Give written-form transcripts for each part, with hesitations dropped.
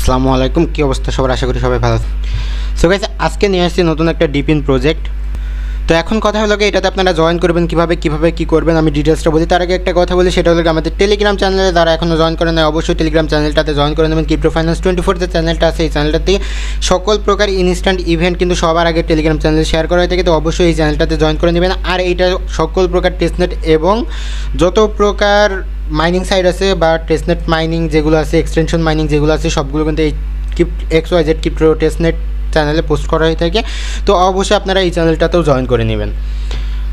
আসসালামু আলাইকুম, কী অবস্থা সবার? আশা করি সবাই ভালো আছেন। সো গাইস, আজকে নিয়ে আসছি নতুন একটা ডিপিন প্রজেক্ট। তো এখন কথা হলো এটাতে আপনারা জয়েন করবেন কীভাবে কী করবেন আমি ডিটেলসটা বলি। তার আগে একটা কথা বলি, সেটা হলো আমাদের টেলিগ্রাম চ্যানেলে যারা এখনও জয়েন করে নেয় অবশ্যই টেলিগ্রাম চ্যানেলটাতে জয়েন করে নেবেন। ক্রিপ্টো ফাইন্যান্স 24 যে চ্যানেলটা আছে এই চ্যানেলটাতে সকল প্রকার ইনস্ট্যান্ট ইভেন্ট কিন্তু সবার আগে টেলিগ্রাম চ্যানেলে শেয়ার করা হয়ে থাকে। তো অবশ্যই এই চ্যানেলটাতে জয়েন করে নেবেন। আর এইটা সকল প্রকার টেস্টনেট এবং যত প্রকার মাইনিং সাইট আছে বা টেস্টনেট মাইনিং যেগুলো আছে, এক্সটেনশন মাইনিং যেগুলো আছে, সবগুলো কিন্তু এই XYZ ক্রিপ্টো টেস্টনেট চ্যানেলে পোস্ট করা হয়ে থাকে। তো অবশ্যই আপনারা এই চ্যানেলটাতেও জয়েন করে নেবেন।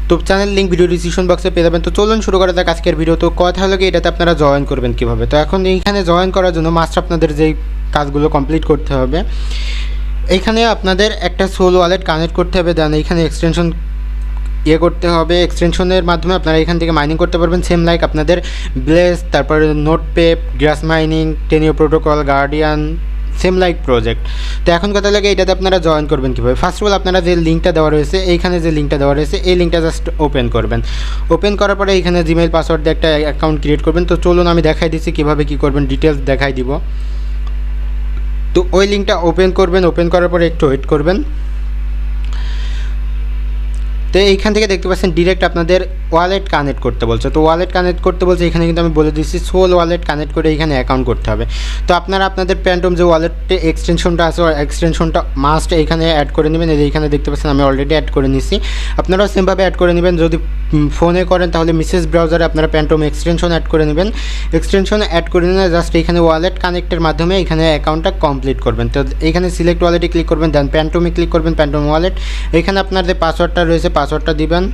তো চ্যানেল লিঙ্ক ভিডিও ডিসক্রিপশন বক্সে পেয়ে যাবেন। তো চলুন শুরু করা যাক আজকের ভিডিও। তো কথা হলো এটাতে আপনারা জয়েন করবেন কীভাবে। তো এখন এইখানে জয়েন করার জন্য মাস্ট আপনাদের যেই কাজগুলো কমপ্লিট করতে হবে, এইখানে আপনাদের একটা সোল ওয়ালেট কানেক্ট করতে হবে। দেন এইখানে এক্সটেনশন করতে হবে। এক্সটেনশনের মাধ্যমে আপনারা এখান থেকে মাইনিং করতে পারবেন, সেম লাইক আপনাদের ব্লেস, তারপরে নোটপেপ, Grass mining, Teneo protocol, Guardian, same like project. তো এখন কথা লাগে এটাতে আপনারা জয়েন করবেন কীভাবে। ফার্স্ট অফ অল আপনারা যে লিঙ্কটা দেওয়া রয়েছে, এইখানে যে লিঙ্কটা দেওয়া রয়েছে এই লিঙ্কটা জাস্ট ওপেন করবেন। ওপেন করার পরে এইখানে জিমেইল পাসওয়ার্ড দিয়ে একটা অ্যাকাউন্ট ক্রিয়েট করবেন। তো চলুন আমি দেখাই দিচ্ছি কীভাবে কী করবেন, ডিটেলস দেখাই দিব। তো ওই লিঙ্কটা ওপেন করবেন, ওপেন করার পরে একটু ওয়েট করবেন। তো এইখান থেকে দেখতে পাচ্ছেন ডিরেক্ট আপনাদের ওয়ালেট কানেক্ট করতে বলছে। তো ওয়ালেট কানেক্ট করতে বলছে, এখানে কিন্তু আমি বলে দিচ্ছি সোল ওয়ালেট কানেক্ট করে এইখানে অ্যাকাউন্ট করতে হবে। তো আপনারা আপনাদের প্যান্টম যে ওয়ালেটে এক্সটেনশনটা আছে এক্সটেনশনটা মাস্ট এইখানে অ্যাড করে নেবেন। এইখানে দেখতে পাচ্ছেন আমি অলরেডি অ্যাড করে নিচ্ছি, আপনারাও সেমভাবে অ্যাড করে নেবেন। যদি ফোনে করেন তাহলে মেসেজ ব্রাউজারে আপনারা প্যান্টম এক্সটেনশন অ্যাড করে নেবেন। এক্সটেনশন অ্যাড করে নিলে জাস্ট এইখানে ওয়ালেট কানেক্টের মাধ্যমে এখানে অ্যাকাউন্টটা কমপ্লিট করবেন। তো এইখানে সিলেক্ট ওয়ালেটে ক্লিক করবেন, দেন প্যান্টমে ক্লিক করবেন, প্যান্টম ওয়ালেট। এইখানে আপনার যে পাসওয়ার্ডটা রয়েছে পাসওয়ার্ডটা দিবেন।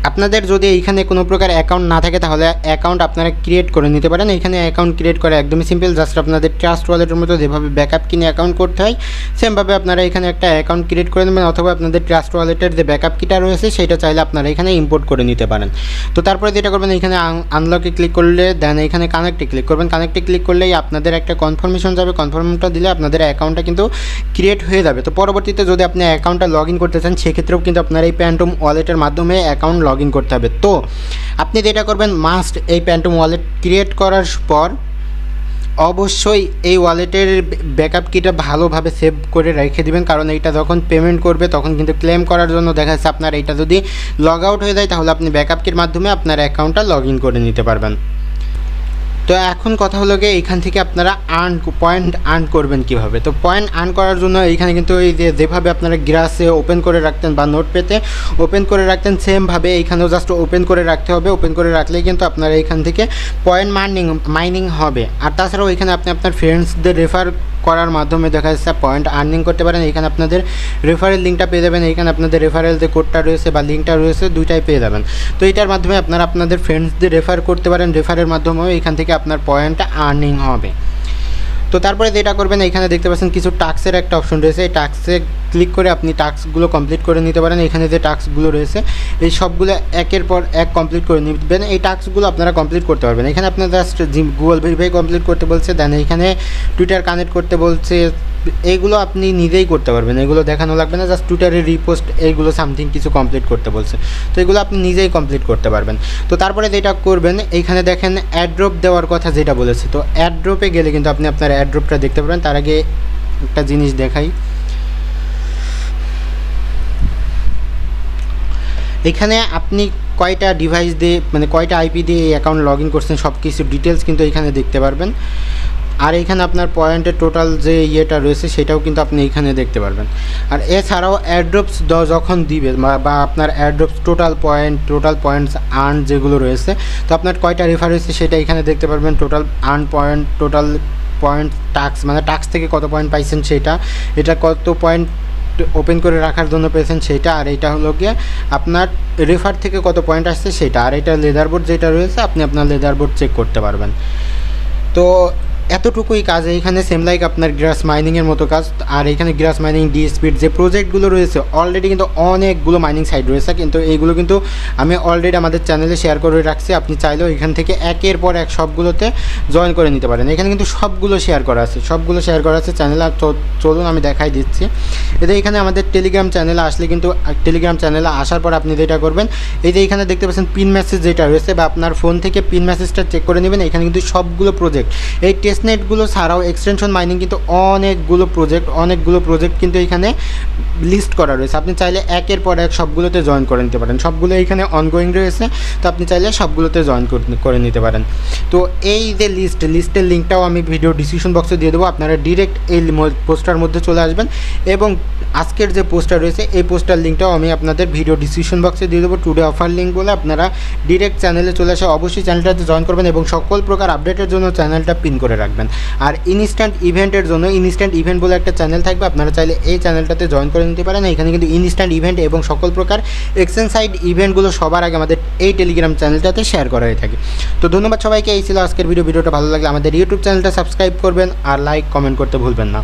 আপনাদের যদি এইখানে কোনো প্রকার অ্যাকাউন্ট না থাকে তাহলে অ্যাকাউন্ট আপনারা ক্রিয়েট করে নিতে পারেন। এখানে অ্যাকাউন্ট ক্রিয়েট করা একদমই সিম্পল, জাস্ট আপনাদের ট্রাস্ট ওয়ালেটের মতো যেভাবে ব্যাকআপ কিনে অ্যাকাউন্ট করতে হয় সেমভাবে আপনারা এখানে একটা অ্যাকাউন্ট ক্রিয়েট করে নেবেন, অথবা আপনাদের ট্রাস্ট ওয়ালেটের যে ব্যাকআপ কিটা রয়েছে সেটা চাইলে আপনারা এখানে ইম্পোর্ট করে নিতে পারেন। তো তারপরে যেটা করবেন, এখানে আনলকে ক্লিক করলে দেন এখানে কানেক্টে ক্লিক করবেন। কানেক্টে ক্লিক করলেই আপনাদের একটা কনফার্মেশন যাবে, কনফার্মটা দিলে আপনাদের অ্যাকাউন্টটা কিন্তু ক্রিয়েট হয়ে যাবে। তো পরবর্তীতে যদি আপনি অ্যাকাউন্টটা লগ ইন করতে চান সেক্ষেত্রেও কিন্তু আপনার এই প্যান্টম ওয়ালেটের মাধ্যমে অ্যাকাউন্ট লগ ইন করতে হবে। তো আপনি যেটা করবেন, মাস্ট এই প্যান্টম ওয়ালেট ক্রিয়েট করার পর অবশ্যই এই ওয়ালেটের ব্যাকআপ কিটা ভালোভাবে সেভ করে রেখে দিবেন, কারণ এইটা যখন পেমেন্ট করবে তখন কিন্তু ক্লেম করার জন্য দেখা যাচ্ছে আপনার এইটা যদি লগ আউট হয়ে যায় তাহলে আপনি ব্যাকআপ কির মাধ্যমে আপনার অ্যাকাউন্টটা লগ ইন করে নিতে পারবেন। তো এখন কথা হলো এইখান থেকে আপনারা পয়েন্ট আর্ন করবেন কীভাবে। তো পয়েন্ট আর্ন করার জন্য এইখানে কিন্তু এই যেভাবে আপনারা গ্রাসে ওপেন করে রাখতেন বা নোটপেতে ওপেন করে রাখতেন সেমভাবে এইখানেও জাস্ট ওপেন করে রাখতে হবে। ওপেন করে রাখলেই কিন্তু আপনারা এইখান থেকে পয়েন্ট মাইনিং হবে। আর তাছাড়াও এখানে আপনি আপনার ফ্রেন্ডসদের রেফার করার মাধ্যমে দেখা যাচ্ছে পয়েন্ট আর্নিং করতে পারেন। এখানে আপনাদের রেফারেল লিঙ্কটা পেয়ে যাবেন, এখানে আপনাদের রেফারেল যে কোডটা রয়েছে বা লিঙ্কটা রয়েছে দুইটাই পেয়ে যাবেন। তো এটার মাধ্যমে আপনারা আপনাদের ফ্রেন্ডসদের রেফার করতে পারেন, রেফারের মাধ্যমেও এখান থেকে আপনার পয়েন্টটা আর্নিং হবে। তো তারপরে যেটা করবেন, এখানে দেখতে পাচ্ছেন কিছু টাস্কের একটা অপশন রয়েছে, এই টাস্কে ক্লিক করে আপনি টাস্কগুলো কমপ্লিট করে নিতে পারেন। এখানে যে টাস্কগুলো রয়েছে এই সবগুলো একের পর এক কমপ্লিট করে নেবেন। এই টাস্কগুলো আপনারা কমপ্লিট করতে পারবেন। এখানে আপনার জাস্ট গুগল ভেরিফাই কমপ্লিট করতে বলছে, দেন এখানে টুইটার কানেক্ট করতে বলছে। এইগুলো আপনি নিজেই করতে পারবেন, এগুলো দেখানো লাগবে না, জাস্ট টুইটারে রিপোস্ট এইগুলো সামথিং কিছু কমপ্লিট করতে বলছে। তো এগুলো আপনি নিজেই কমপ্লিট করতে পারবেন। তো তারপরে যেটা করবেন, এইখানে দেখেন অ্যাড্রপ দেওয়ার কথা যেটা বলেছে। তো অ্যাড্রপে গেলে কিন্তু আপনি আপনার অ্যাড্রপটা দেখতে পারবেন। তার আগে একটা জিনিস দেখাই, এখানে আপনি কয়টা ডিভাইস দিয়ে মানে কয়টা আইপি দিয়ে এই অ্যাকাউন্ট লগ ইন করছেন সব কিছু ডিটেলস কিন্তু এখানে দেখতে পারবেন। আর এইখানে আপনার পয়েন্টের টোটাল যে ইয়েটা রয়েছে সেটাও কিন্তু আপনি এইখানে দেখতে পারবেন। আর এছাড়াও অ্যাড্রপস যখন দিবে বা আপনার অ্যাড্রপস টোটাল পয়েন্টস আর্ন যেগুলো রয়েছে, তো আপনার কয়টা রেফার হয়েছে সেটা এখানে দেখতে পারবেন। Total earn point, total point, task মানে টাস্ক থেকে কত পয়েন্ট পাইছেন সেটা, এটা কত পয়েন্ট ওপেন করে রাখার জন্য পেয়েছেন সেইটা, আর এইটা হলো গিয়ে আপনার রেফার থেকে কত পয়েন্ট আসছে সেটা, আর এটা লেদার বোর্ড যেটা রয়েছে আপনি আপনার লেদার বোর্ড চেক করতে পারবেন। তো এতটুকুই কাজ এইখানে সেম লাইক আপনার গ্রাস মাইনিংয়ের মতো কাজ। আর এখানে গ্রাস মাইনিং, ডিএসপির যে প্রজেক্টগুলো রয়েছে অলরেডি কিন্তু অনেকগুলো মাইনিং সাইট রয়েছে, কিন্তু এইগুলো কিন্তু আমি অলরেডি আমাদের চ্যানেলে শেয়ার করে রাখছি। আপনি চাইলেও এখান থেকে একের পর এক সবগুলোতে জয়েন করে নিতে পারেন। এখানে কিন্তু সবগুলো শেয়ার করা আছে চ্যানেলে। চলুন আমি দেখাই দিচ্ছি। এতে এখানে আমাদের টেলিগ্রাম চ্যানেলে আসলে কিন্তু টেলিগ্রাম চ্যানেলে আসার পর আপনি যেটা করবেন, এই যে এখানে দেখতে পাচ্ছেন পিন মেসেজ যেটা রয়েছে, বা আপনার ফোন থেকে পিন মেসেজটা চেক করে নেবেন। এখানে কিন্তু সবগুলো প্রজেক্ট, এই টেস্টনেটগুলো ছাড়াও এক্সটেনশন মাইনিং কিন্তু অনেকগুলো প্রজেক্ট কিন্তু এখানে লিস্ট করা রয়েছে। আপনি চাইলে একের পর এক সবগুলোতে জয়েন করে নিতে পারেন। সবগুলো এখানে অনগোয়িং রয়েছে, তো আপনি চাইলে সবগুলোতে জয়েন করে নিতে পারেন। তো এই যে লিস্টের লিঙ্কটাও আমি ভিডিও ডিসক্রিপশন বক্সে দিয়ে দেবো। আপনারা ডিরেক্ট এই পোস্টার মধ্যে চলে আসবেন, এবং আজকের যে পোস্টার রয়েছে এই পোস্টার লিঙ্কটাও আমি আপনাদের ভিডিও ডিসক্রিপশন বক্সে দিয়ে দেবো। টুডে অফার লিঙ্ক বলে আপনারা ডিরেক্ট চ্যানেলে চলে আসে অবশ্যই চ্যানেলটাতে জয়েন করবেন, এবং সকল প্রকার আপডেটের জন্য চ্যানেলটা পিন করে রাখবেন। আর ইনস্ট্যান্ট ইভেন্টের জন্য ইনস্ট্যান্ট ইভেন্ট বলে একটা চ্যানেল থাকবে, আপনারা চাইলে এই চ্যানেলটাতে জয়েন করে নিতে পারেন। এখানে কিন্তু ইনস্ট্যান্ট ইভেন্ট এবং সকল প্রকার এক্সচেঞ্জ সাইট ইভেন্টগুলো সবার আগে আমাদের এই টেলিগ্রাম চ্যানেলটাতে শেয়ার করা হয়ে থাকে। তো ধন্যবাদ সবাইকে। এই ছিল আজকের ভিডিওটা ভালো লাগলে আমাদের ইউটিউব চ্যানেলটা সাবস্ক্রাইব করবেন, আর লাইক কমেন্ট করতে ভুলবেন না।